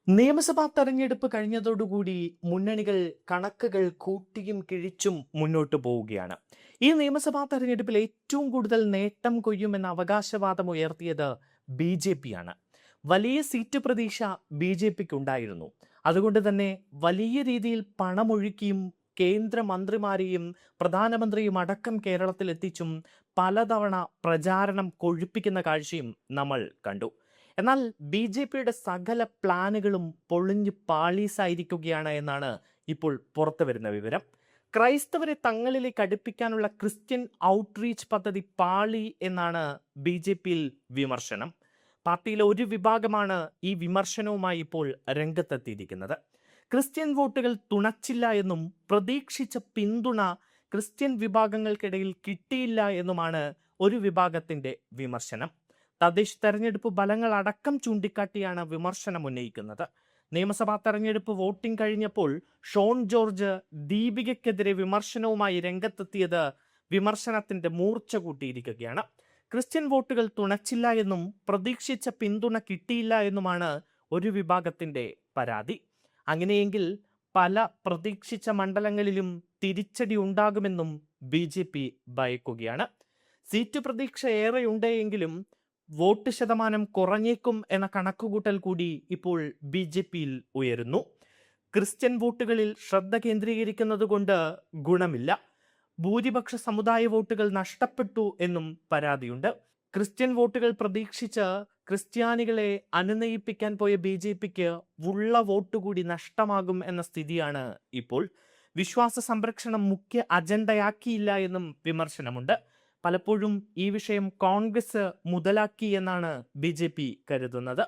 നിയമസഭാ തെരഞ്ഞെടുപ്പ് കഴിഞ്ഞതോടുകൂടി മുന്നണികൾ കണക്കുകൾ കൂട്ടിയും കിഴിച്ചും മുന്നോട്ട് പോവുകയാണ്. ഈ നിയമസഭാ തെരഞ്ഞെടുപ്പിൽ ഏറ്റവും കൂടുതൽ നേട്ടം കൊയ്യുമെന്ന അവകാശവാദം ഉയർത്തിയത് ബി.ജെ.പി. ആണ്. വലിയ സീറ്റ് പ്രതീക്ഷ ബി.ജെ.പിക്ക് ഉണ്ടായിരുന്നു. അതുകൊണ്ട് തന്നെ വലിയ രീതിയിൽ പണമൊഴുക്കിയും കേന്ദ്രമന്ത്രിമാരെയും പ്രധാനമന്ത്രിയും അടക്കം കേരളത്തിൽ എത്തിച്ചും പലതവണ പ്രചാരണം കൊഴുപ്പിക്കുന്ന കാഴ്ചയും നമ്മൾ കണ്ടു. എന്നാൽ ബി.ജെ.പിയുടെ സകല പ്ലാനുകളും പൊളിഞ്ഞ് പാളീസായിരിക്കുകയാണ് എന്നാണ് ഇപ്പോൾ പുറത്തു വരുന്ന വിവരം. ക്രൈസ്തവരെ തങ്ങളിലേക്ക് അടുപ്പിക്കാനുള്ള ക്രിസ്ത്യൻ ഔട്ട്റീച്ച് പദ്ധതി പാളി എന്നാണ് ബി.ജെ.പിയിൽ വിമർശനം. പാർട്ടിയിലെ ഒരു വിഭാഗമാണ് ഈ വിമർശനവുമായി ഇപ്പോൾ രംഗത്തെത്തിയിരിക്കുന്നത്. ക്രിസ്ത്യൻ വോട്ടുകൾ തുണച്ചില്ല എന്നും പ്രതീക്ഷിച്ച പിന്തുണ ക്രിസ്ത്യൻ വിഭാഗങ്ങൾക്കിടയിൽ കിട്ടിയില്ല എന്നുമാണ് ഒരു വിഭാഗത്തിന്റെ വിമർശനം. തദ്ദേശ തെരഞ്ഞെടുപ്പ് ഫലങ്ങൾ അടക്കം ചൂണ്ടിക്കാട്ടിയാണ് വിമർശനം ഉന്നയിക്കുന്നത്. നിയമസഭാ തെരഞ്ഞെടുപ്പ് വോട്ടിംഗ് കഴിഞ്ഞപ്പോൾ ഷോൺ ജോർജ് ദീപികയ്ക്കെതിരെ വിമർശനവുമായി രംഗത്തെത്തിയത് വിമർശനത്തിന്റെ മൂർച്ച കൂട്ടിയിരിക്കുകയാണ്. ക്രിസ്ത്യൻ വോട്ടുകൾ തുണച്ചില്ല എന്നും പ്രതീക്ഷിച്ച പിന്തുണ കിട്ടിയില്ല എന്നുമാണ് ഒരു വിഭാഗത്തിന്റെ പരാതി. അങ്ങനെയെങ്കിൽ പല പ്രതീക്ഷിച്ച മണ്ഡലങ്ങളിലും തിരിച്ചടി ഉണ്ടാകുമെന്നും ബി.ജെ.പി. ഭയക്കുകയാണ്. സീറ്റ് പ്രതീക്ഷ ഏറെയുണ്ടെങ്കിലും വോട്ട് ശതമാനം കുറഞ്ഞേക്കും എന്ന കണക്കുകൂട്ടൽ കൂടി ഇപ്പോൾ ബി.ജെ.പിയിൽ ഉയരുന്നു. ക്രിസ്ത്യൻ വോട്ടുകളിൽ ശ്രദ്ധ കേന്ദ്രീകരിക്കുന്നത് കൊണ്ട് ഗുണമില്ല. ഭൂരിപക്ഷ സമുദായ വോട്ടുകൾ നഷ്ടപ്പെട്ടു എന്നും പരാതിയുണ്ട്. ക്രിസ്ത്യൻ വോട്ടുകൾ പ്രതീക്ഷിച്ച് ക്രിസ്ത്യാനികളെ അനുനയിപ്പിക്കാൻ പോയ ബി.ജെ.പിക്ക് ഉള്ള വോട്ട് കൂടി നഷ്ടമാകും എന്ന സ്ഥിതിയാണ് ഇപ്പോൾ. വിശ്വാസ സംരക്ഷണം മുഖ്യ അജണ്ടയാക്കിയില്ല എന്നും വിമർശനമുണ്ട്. പലപ്പോഴും ഈ വിഷയം കോൺഗ്രസ് മുതലാക്കി എന്നാണ് ബി.ജെ.പി. കരുതുന്നത്.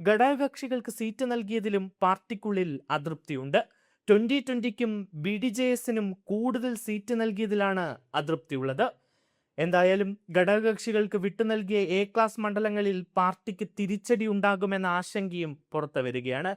ഘടകകക്ഷികൾക്ക് സീറ്റ് നൽകിയതിലും പാർട്ടിക്കുള്ളിൽ അതൃപ്തിയുണ്ട്. 2020-ക്കും ബി.ഡി.ജെ.എസിനും കൂടുതൽ സീറ്റ് നൽകിയതിലാണ് അതൃപ്തിയുള്ളത്. എന്തായാലും ഘടകകക്ഷികൾക്ക് വിട്ടു നൽകിയ എ ക്ലാസ് മണ്ഡലങ്ങളിൽ പാർട്ടിക്ക് തിരിച്ചടി ഉണ്ടാകുമെന്ന ആശങ്കയും പുറത്തു വരികയാണ്.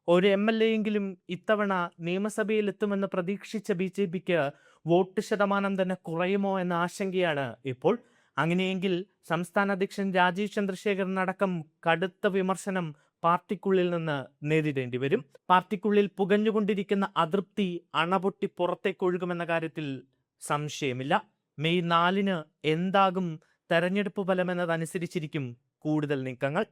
ഒരു MLA എങ്കിലും ഇത്തവണ നിയമസഭയിൽ എത്തുമെന്ന് പ്രതീക്ഷിച്ച ബി.ജെ.പിക്ക് വോട്ട് ശതമാനം തന്നെ കുറയുമോ എന്ന ആശങ്കയാണ് ഇപ്പോൾ. അങ്ങനെയെങ്കിൽ സംസ്ഥാന അധ്യക്ഷൻ രാജീവ് ചന്ദ്രശേഖരനടക്കം കടുത്ത വിമർശനം പാർട്ടിക്കുള്ളിൽ നിന്ന് നേരിടേണ്ടി വരും. പാർട്ടിക്കുള്ളിൽ പുകഞ്ഞുകൊണ്ടിരിക്കുന്ന അതൃപ്തി അണപൊട്ടി പുറത്തേക്കൊഴുകുമെന്ന കാര്യത്തിൽ സംശയമില്ല. മെയ് 4-ന് എന്താകും തെരഞ്ഞെടുപ്പ് ഫലമെന്നതനുസരിച്ചിരിക്കും കൂടുതൽ നീക്കങ്ങൾ.